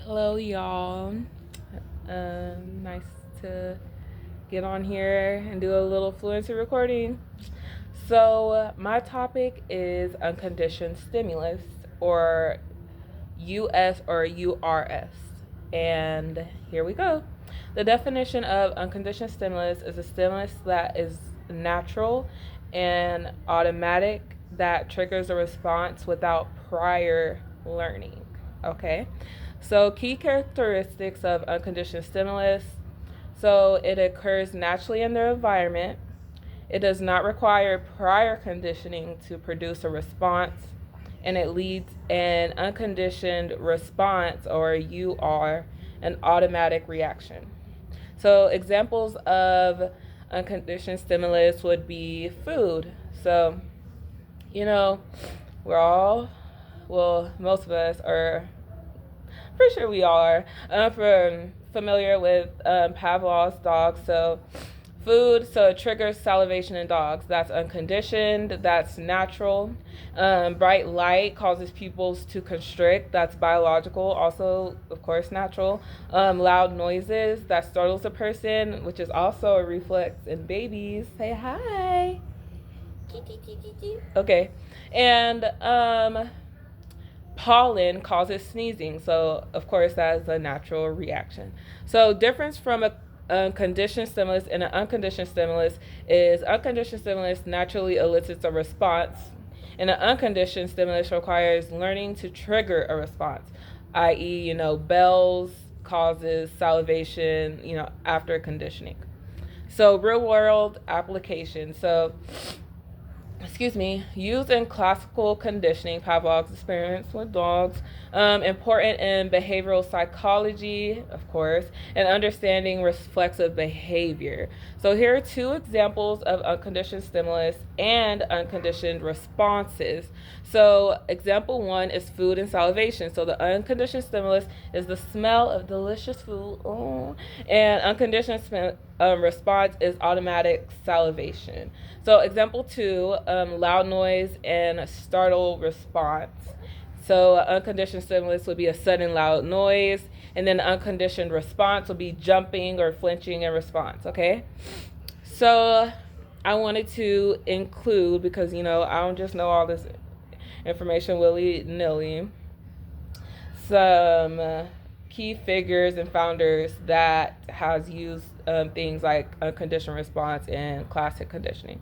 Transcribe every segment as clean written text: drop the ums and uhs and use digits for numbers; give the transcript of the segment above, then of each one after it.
Hello, y'all. Nice to get on here and do a little fluency recording. So, my topic is unconditioned stimulus, or US or URS. And here we go. The definition of unconditioned stimulus is a stimulus that is natural and automatic that triggers a response without prior learning. Okay? So, key characteristics of unconditioned stimulus. So, it occurs naturally in the environment. It does not require prior conditioning to produce a response, and it leads an unconditioned response, or UR, an automatic reaction. So, examples of unconditioned stimulus would be food. So, you know, we're all, well, most of us are, pretty sure we all are, familiar with Pavlov's dog. So, food, so it triggers salivation in dogs. That's unconditioned, that's natural. Bright light causes pupils to constrict. That's biological, also, of course, natural. Loud noises, that startles a person, which is also a reflex in babies. Say hi. Okay. And pollen causes sneezing. So, of course, that is a natural reaction. So, difference from a conditioned stimulus and an unconditioned stimulus is unconditioned stimulus naturally elicits a response, and an unconditioned stimulus requires learning to trigger a response, i.e., bells causes salivation, after conditioning. So, real world application. So, used in classical conditioning, Pavlov's experiments with dogs, important in behavioral psychology, of course, and understanding reflexive behavior. So here are two examples of unconditioned stimulus and unconditioned responses. So example one is food and salivation. So the unconditioned stimulus is the smell of delicious food, and unconditioned response is automatic salivation. So example two, loud noise and startle response. So unconditioned stimulus would be a sudden loud noise, and then unconditioned response would be jumping or flinching in response. Okay, so I wanted to include, because I don't just know all this information willy-nilly, some key figures and founders that has used things like unconditioned response and classic conditioning.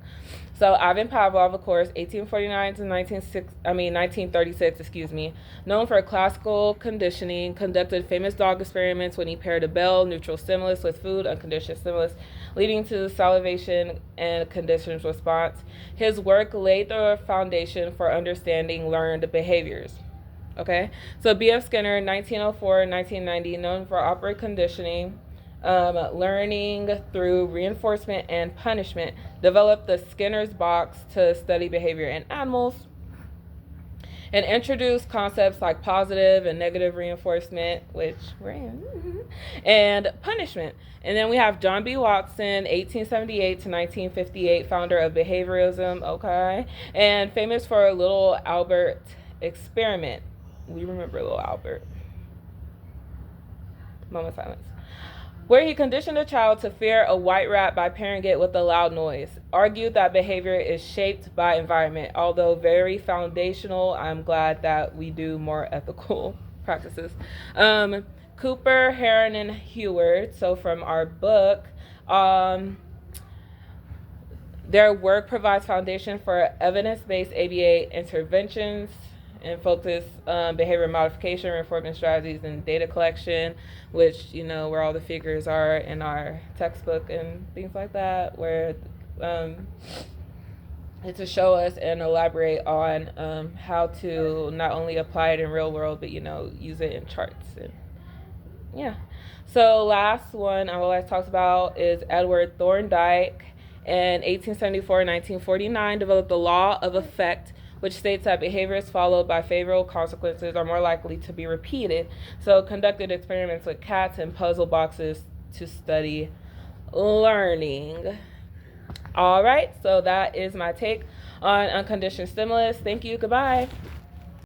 So Ivan Pavlov, of course, 1849 to 1936, known for classical conditioning, conducted famous dog experiments when he paired a bell, neutral stimulus, with food, unconditioned stimulus, leading to salivation and conditioned response. His work laid the foundation for understanding learned behaviors. Okay, so B.F. Skinner, 1904-1990, known for operant conditioning, learning through reinforcement and punishment, developed the Skinner's box to study behavior in animals, and introduced concepts like positive and negative reinforcement, which we're in, and punishment. And then we have John B. Watson, 1878 to 1958, founder of behaviorism, okay, and famous for Little Albert experiment. We remember Little Albert. Moment of silence. Where he conditioned a child to fear a white rat by pairing it with a loud noise. Argued that behavior is shaped by environment. Although very foundational, I'm glad that we do more ethical practices. Cooper, Heron, and Heward, so from our book, their work provides foundation for evidence-based ABA interventions and focus behavior modification, reinforcement strategies, and data collection, which, where all the figures are in our textbook and things like that, where it's to show us and elaborate on how to not only apply it in real world, but, use it in charts. And yeah. So last one I would like to talk about is Edward Thorndike. In 1874-1949, developed the law of effect, which states that behaviors followed by favorable consequences are more likely to be repeated. So conducted experiments with cats and puzzle boxes to study learning. All right, so that is my take on unconditioned stimulus. Thank you. Goodbye.